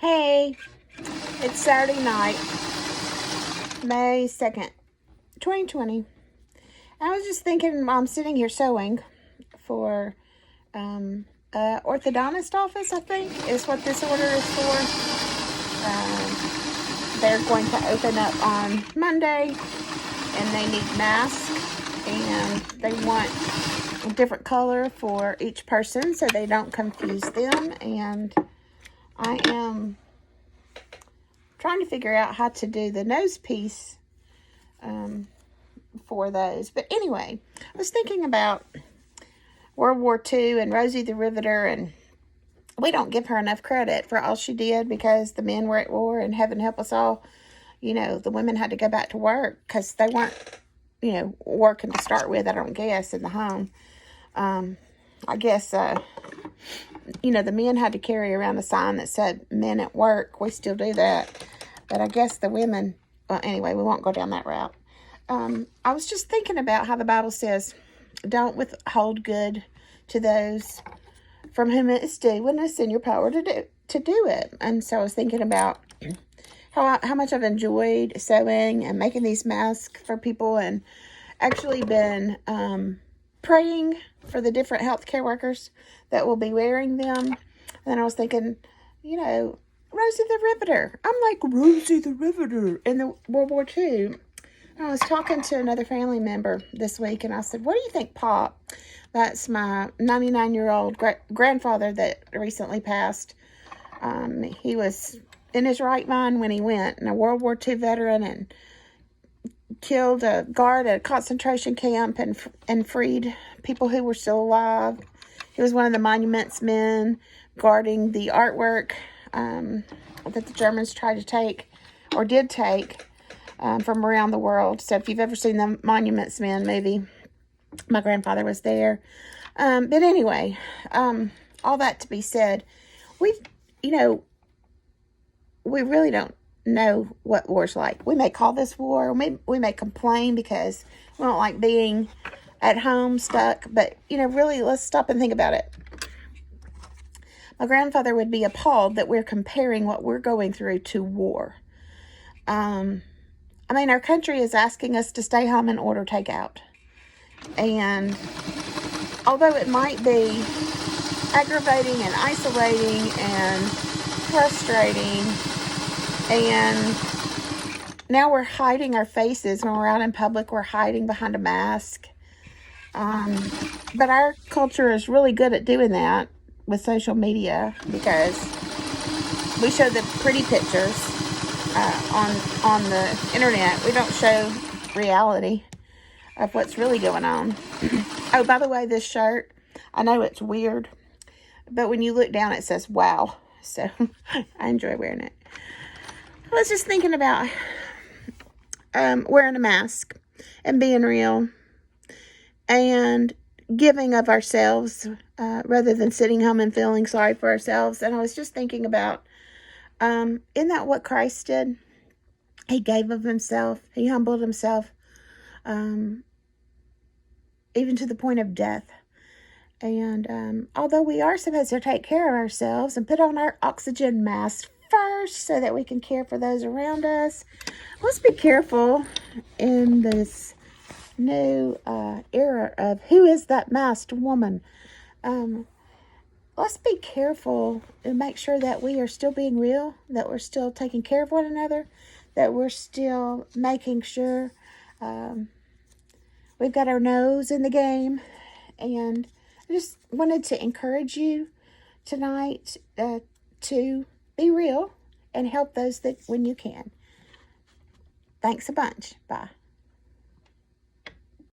Hey, it's Saturday night, May 2nd, 2020. I was just thinking, I'm sitting here sewing for orthodontist office, I think, is what this order is for. They're going to open up on Monday, and they need masks, and they want a different color for each person so they don't confuse them, and I am trying to figure out how to do the nose piece for those. But anyway, I was thinking about World War II and Rosie the Riveter, and we don't give her enough credit for all she did because the men were at war, and heaven help us all, the women had to go back to work because they weren't, working to start with, I don't guess, in the home. I guess, the men had to carry around a sign that said men at work. We still do that. But I guess the women, well, anyway, we won't go down that route. I was just thinking about how the Bible says, don't withhold good to those from whom it is due when it's in your power to do it. And so I was thinking about how much I've enjoyed sewing and making these masks for people, and actually been praying for the different healthcare workers that will be wearing them. And then I was thinking, Rosie the Riveter. I'm like Rosie the Riveter in the World War II. I was talking to another family member this week, and I said, what do you think, Pop? That's my 99-year-old grandfather that recently passed. He was in his right mind when he went, and a World War II veteran, and killed a guard at a concentration camp and freed people who were still alive. He was one of the monuments men guarding the artwork that the Germans tried to take, or did take, from around the world. So if you've ever seen the Monuments Men movie, my grandfather was there. But anyway, all that to be said, we really don't know what war's like. We may call this war, we may complain because we don't like being at home stuck, but really, let's stop and think about it. My grandfather would be appalled that we're comparing what we're going through to war. Our country is asking us to stay home and order takeout. And although it might be aggravating and isolating and frustrating, and now we're hiding our faces when we're out in public, we're hiding behind a mask. But our culture is really good at doing that with social media, because we show the pretty pictures on the internet. We don't show reality of what's really going on. Oh, by the way, this shirt, I know it's weird, but when you look down, it says wow. So I enjoy wearing it. I was just thinking about wearing a mask and being real and giving of ourselves rather than sitting home and feeling sorry for ourselves. And I was just thinking about, isn't that what Christ did? He gave of himself. He humbled himself, even to the point of death. And although we are supposed to take care of ourselves and put on our oxygen mask first so that we can care for those around us, let's be careful in this new era of who is that masked woman. Let's be careful and make sure that we are still being real, that we're still taking care of one another, that we're still making sure we've got our nose in the game. And I just wanted to encourage you tonight to be real and help those that when you can. Thanks a bunch. Bye.